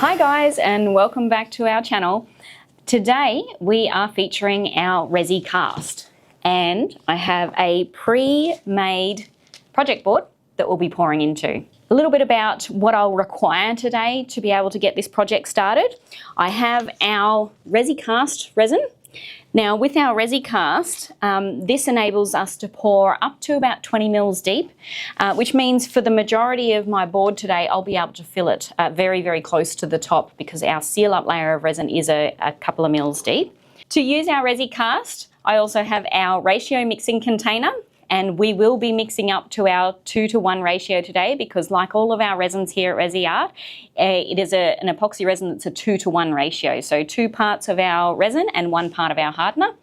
Hi guys, and welcome back to our channel. Today we are featuring our Resi Cast, and I have a pre-made project board that we'll be pouring into. A little bit about what I'll require today to be able to get this project started. I have our Resi Cast resin. Now with our Resi Cast, this enables us to pour up to about 20 mils deep, which means for the majority of my board today, I'll be able to fill it very, very close to the top because our seal up layer of resin is a couple of mils deep. To use our Resi Cast, I also have our ratio mixing container, and we will be mixing up to our 2:1 ratio today because like all of our resins here at ResiArt, it is an epoxy resin that's a 2:1 ratio. So 2 parts of our resin and 1 part of our hardener.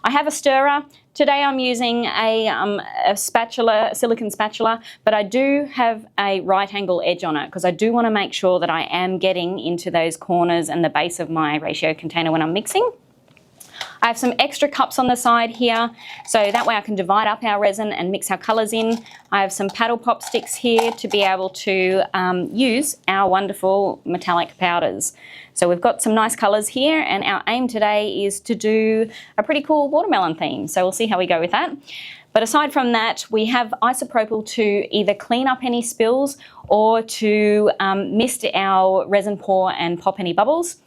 I have a stirrer. Today I'm using a spatula, a silicone spatula, but I do have a right angle edge on it because I do want to make sure that I am getting into those corners and the base of my ratio container when I'm mixing. I have some extra cups on the side here, so that way I can divide up our resin and mix our colours in. I have some paddle pop sticks here to be able to use our wonderful metallic powders. So we've got some nice colours here, and our aim today is to do a pretty cool watermelon theme, so we'll see how we go with that. But aside from that, we have isopropyl to either clean up any spills or to mist our resin pour and pop any bubbles.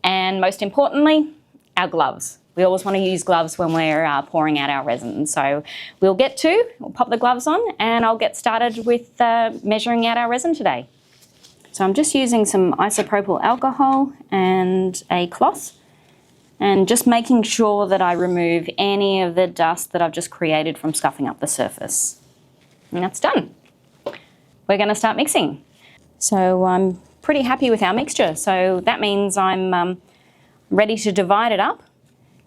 And most importantly, our gloves. We always want to use gloves when we're pouring out our resin. So we'll pop the gloves on, and I'll get started with measuring out our resin today. So I'm just using some isopropyl alcohol and a cloth, and just making sure that I remove any of the dust that I've just created from scuffing up the surface. And that's done. We're going to start mixing. So I'm pretty happy with our mixture. So that means I'm ready to divide it up,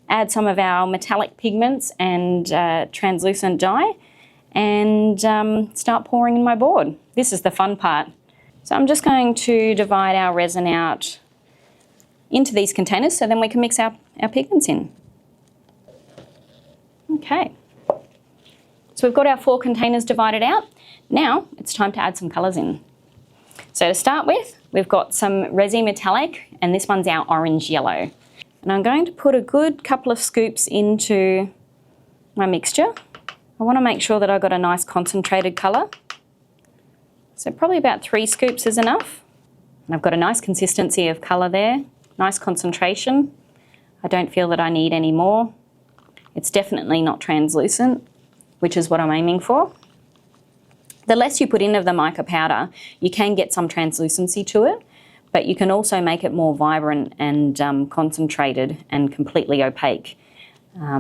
add some of our metallic pigments and translucent dye, and start pouring in my board. This is the fun part. So I'm just going to divide our resin out into these containers so then we can mix our pigments in. Okay. So we've got our 4 containers divided out. Now it's time to add some colours in. So to start with, we've got some Resi Metallic, and this one's our orange yellow. And I'm going to put a good couple of scoops into my mixture. I want to make sure that I've got a nice concentrated colour. So probably about 3 scoops is enough. And I've got a nice consistency of colour there, nice concentration. I don't feel that I need any more. It's definitely not translucent, which is what I'm aiming for. The less you put in of the mica powder, you can get some translucency to it, but you can also make it more vibrant and concentrated and completely opaque,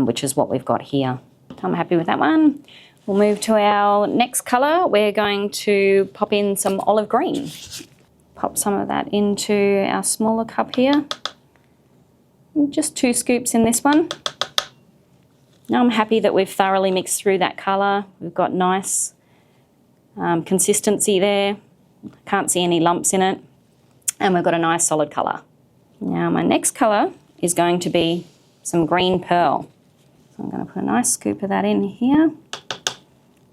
which is what we've got here. So I'm happy with that one. We'll move to our next colour. We're going to pop in some olive green. Pop some of that into our smaller cup here. Just 2 scoops in this one. Now I'm happy that we've thoroughly mixed through that colour. We've got nice consistency there. Can't see any lumps in it. And we've got a nice solid colour. Now my next colour is going to be some green pearl. So I'm going to put a nice scoop of that in here.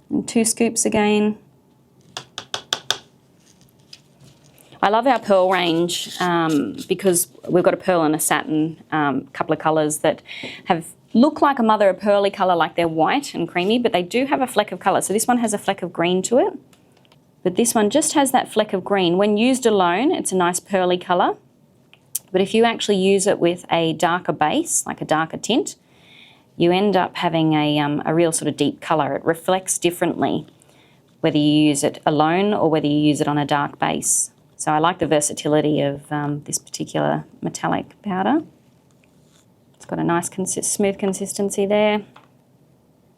And 2 scoops again. I love our pearl range because we've got a pearl and a satin, couple of colours that look like a mother of pearly colour, like they're white and creamy, but they do have a fleck of colour. So this one has a fleck of green to it. But this one just has that fleck of green. When used alone, it's a nice pearly colour. But if you actually use it with a darker base, like a darker tint, you end up having a real sort of deep colour. It reflects differently, whether you use it alone or whether you use it on a dark base. So I like the versatility of this particular metallic powder. It's got a nice smooth consistency there.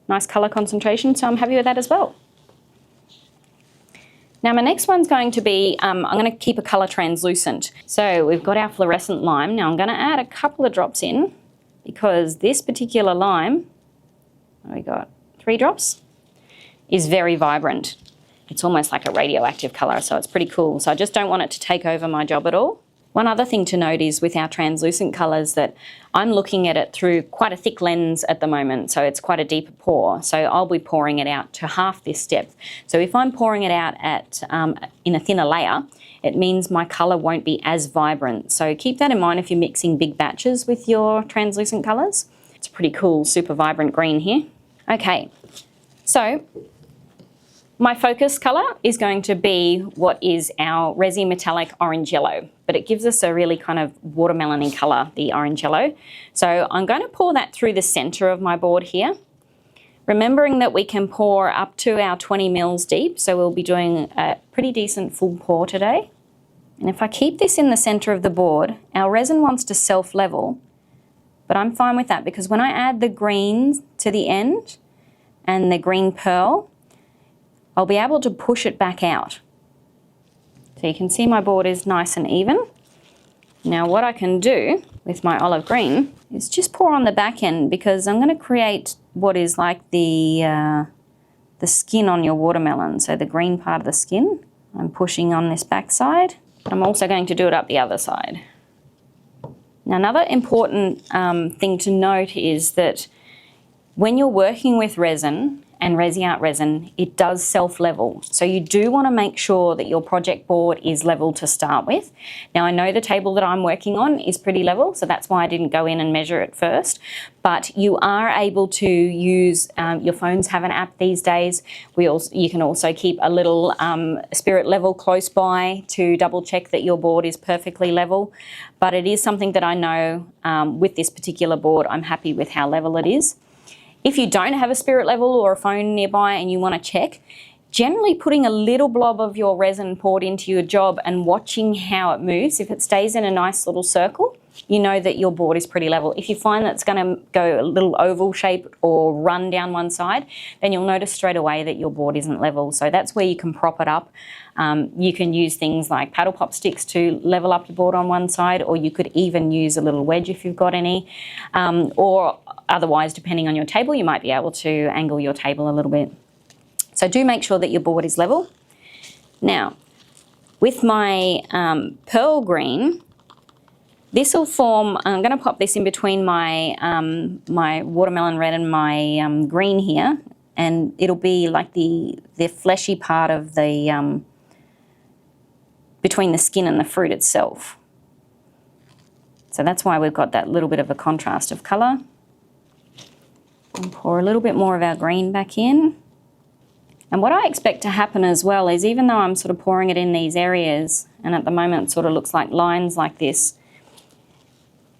Nice colour concentration, so I'm happy with that as well. Now my next one's going to be, I'm going to keep a colour translucent. So we've got our fluorescent lime. Now I'm going to add a couple of drops in because this particular lime, we got 3 drops, is very vibrant. It's almost like a radioactive colour, so it's pretty cool. So I just don't want it to take over my job at all. One other thing to note is with our translucent colours that I'm looking at it through quite a thick lens at the moment, so it's quite a deeper pour. So I'll be pouring it out to half this depth. So if I'm pouring it out at in a thinner layer, it means my colour won't be as vibrant. So keep that in mind if you're mixing big batches with your translucent colours. It's a pretty cool, super vibrant green here. Okay, so my focus colour is going to be what is our Resi Metallic Orange Yellow, but it gives us a really kind of watermelon-y colour, the orange yellow. So I'm going to pour that through the centre of my board here, remembering that we can pour up to our 20 mils deep, so we'll be doing a pretty decent full pour today. And if I keep this in the centre of the board, our resin wants to self-level, but I'm fine with that because when I add the green to the end and the green pearl, I'll be able to push it back out. So you can see my board is nice and even. Now what I can do with my olive green is just pour on the back end because I'm going to create what is like the skin on your watermelon. So the green part of the skin, I'm pushing on this back side, but I'm also going to do it up the other side. Now another important thing to note is that when you're working with resin, and ResiArt resin, it does self-level. So you do want to make sure that your project board is level to start with. Now I know the table that I'm working on is pretty level, so that's why I didn't go in and measure it first. But you are able to use, your phones have an app these days. You can also keep a little spirit level close by to double check that your board is perfectly level. But it is something that I know with this particular board, I'm happy with how level it is. If you don't have a spirit level or a phone nearby and you want to check, generally putting a little blob of your resin poured into your job and watching how it moves, if it stays in a nice little circle, you know that your board is pretty level. If you find that it's going to go a little oval shape or run down one side, then you'll notice straight away that your board isn't level. So that's where you can prop it up. You can use things like paddle pop sticks to level up your board on one side, or you could even use a little wedge if you've got any, or otherwise, depending on your table, you might be able to angle your table a little bit. So do make sure that your board is level. Now, with my pearl green, this will form, I'm going to pop this in between my, my watermelon red and my green here, and it'll be like the fleshy part of the, between the skin and the fruit itself. So that's why we've got that little bit of a contrast of colour. And pour a little bit more of our green back in. And what I expect to happen as well is, even though I'm sort of pouring it in these areas, and at the moment it sort of looks like lines like this,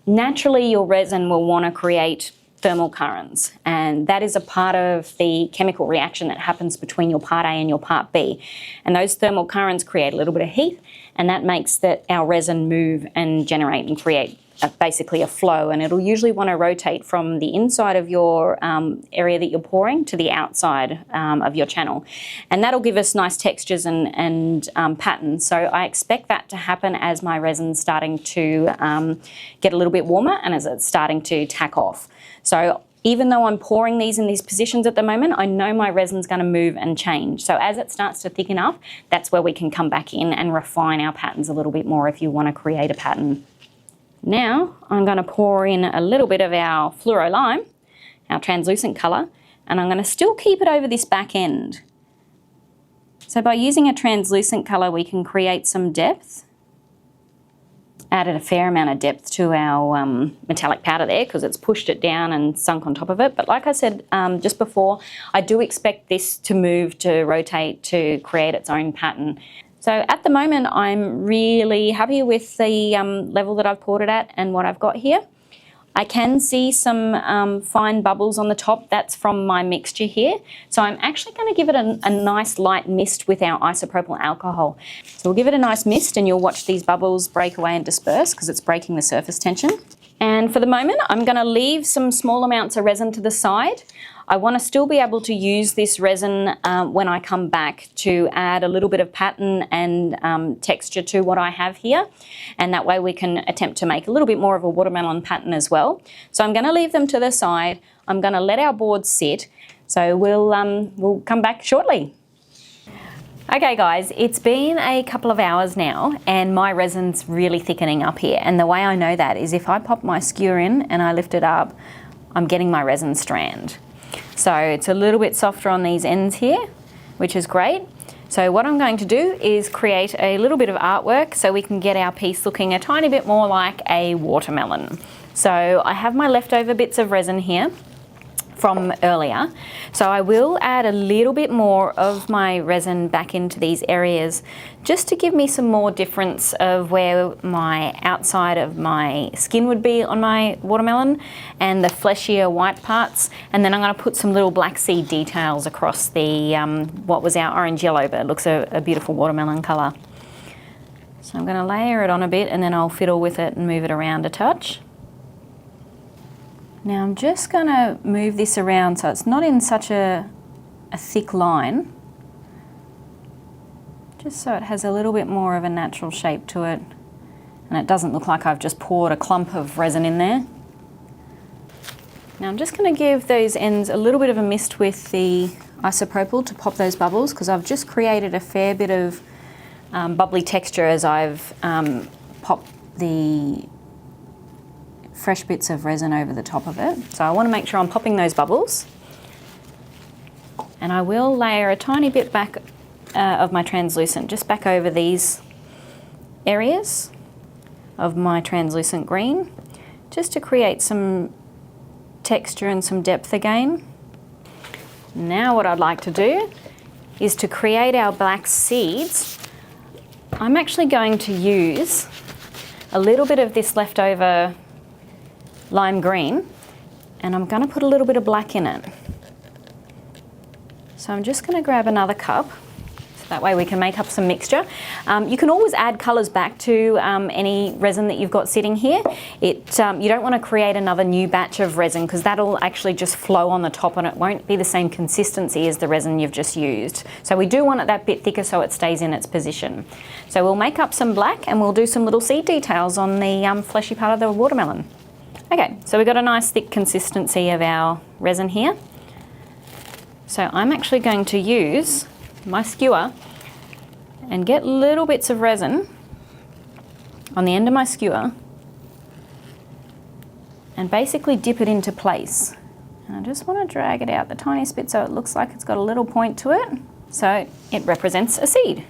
naturally your resin will want to create thermal currents, and that is a part of the chemical reaction that happens between your part A and your part B. And those thermal currents create a little bit of heat, and that makes that our resin move and generate and create basically a flow, and it'll usually want to rotate from the inside of your area that you're pouring to the outside of your channel, and that'll give us nice textures and patterns. So I expect that to happen as my resin's starting to get a little bit warmer and as it's starting to tack off. So even though I'm pouring these in these positions at the moment, I know my resin's going to move and change. So as it starts to thicken up, that's where we can come back in and refine our patterns a little bit more if you want to create a pattern. Now I'm going to pour in a little bit of our fluoro lime, our translucent colour, and I'm going to still keep it over this back end. So by using a translucent colour, we can create some depth. Added a fair amount of depth to our metallic powder there because it's pushed it down and sunk on top of it. But like I said just before, I do expect this to move, to rotate, to create its own pattern. So at the moment, I'm really happy with the level that I've poured it at and what I've got here. I can see some fine bubbles on the top. That's from my mixture here. So I'm actually going to give it a nice light mist with our isopropyl alcohol. So we'll give it a nice mist and you'll watch these bubbles break away and disperse because it's breaking the surface tension. And for the moment, I'm going to leave some small amounts of resin to the side. I want to still be able to use this resin when I come back to add a little bit of pattern and texture to what I have here, and that way we can attempt to make a little bit more of a watermelon pattern as well. So I'm going to leave them to the side. I'm going to let our board sit, so we'll come back shortly. Okay guys, it's been a couple of hours now and my resin's really thickening up here, and the way I know that is if I pop my skewer in and I lift it up, I'm getting my resin strand. So it's a little bit softer on these ends here, which is great. So what I'm going to do is create a little bit of artwork so we can get our piece looking a tiny bit more like a watermelon. So I have my leftover bits of resin here from earlier. So I will add a little bit more of my resin back into these areas just to give me some more difference of where my outside of my skin would be on my watermelon and the fleshier white parts. And then I'm going to put some little black seed details across the what was our orange yellow, but it looks a beautiful watermelon colour. So I'm going to layer it on a bit and then I'll fiddle with it and move it around a touch. Now I'm just going to move this around so it's not in such a thick line, just so it has a little bit more of a natural shape to it and it doesn't look like I've just poured a clump of resin in there. Now I'm just going to give those ends a little bit of a mist with the isopropyl to pop those bubbles, because I've just created a fair bit of bubbly texture as I've popped the fresh bits of resin over the top of it. So I want to make sure I'm popping those bubbles. And I will layer a tiny bit back of my translucent, just back over these areas of my translucent green, just to create some texture and some depth again. Now what I'd like to do is to create our black seeds. I'm actually going to use a little bit of this leftover lime green and I'm going to put a little bit of black in it. So I'm just going to grab another cup so that way we can make up some mixture. You can always add colours back to any resin that you've got sitting here. You don't want to create another new batch of resin because that'll actually just flow on the top and it won't be the same consistency as the resin you've just used. So we do want it that bit thicker so it stays in its position. So we'll make up some black and we'll do some little seed details on the fleshy part of the watermelon. Okay, so we've got a nice thick consistency of our resin here. So I'm actually going to use my skewer and get little bits of resin on the end of my skewer and basically dip it into place. And I just want to drag it out the tiniest bit so it looks like it's got a little point to it. So it represents a seed.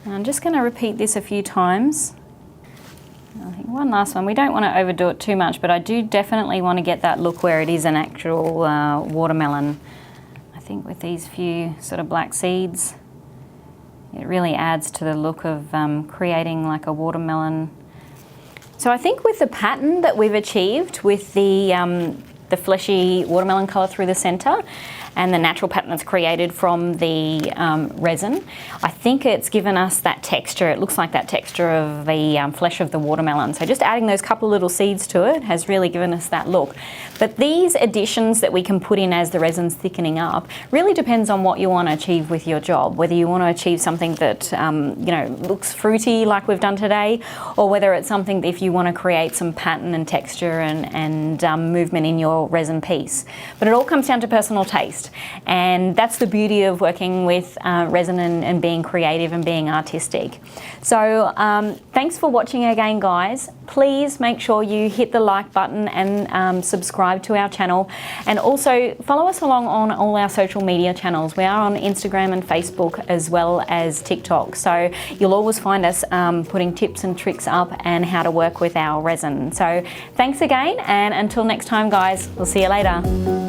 And I'm just going to repeat this a few times. I think one last one. We don't want to overdo it too much, but I do definitely want to get that look where it is an actual watermelon. I think with these few sort of black seeds, it really adds to the look of creating like a watermelon. So I think with the pattern that we've achieved with the fleshy watermelon colour through the centre and the natural pattern that's created from the resin, I think it's given us that texture. It looks like that texture of the flesh of the watermelon. So just adding those couple of little seeds to it has really given us that look. But these additions that we can put in as the resin's thickening up really depends on what you want to achieve with your job. Whether you want to achieve something that you know, looks fruity like we've done today, or whether it's something that if you want to create some pattern and texture and movement in your resin piece. But it all comes down to personal taste. And that's the beauty of working with resin and being creative and being artistic. So thanks for watching again, guys. Please make sure you hit the like button and subscribe to our channel, and also follow us along on all our social media channels. We are on Instagram and Facebook as well as TikTok, so you'll always find us putting tips and tricks up and how to work with our resin. So thanks again, and until next time, guys, we'll see you later.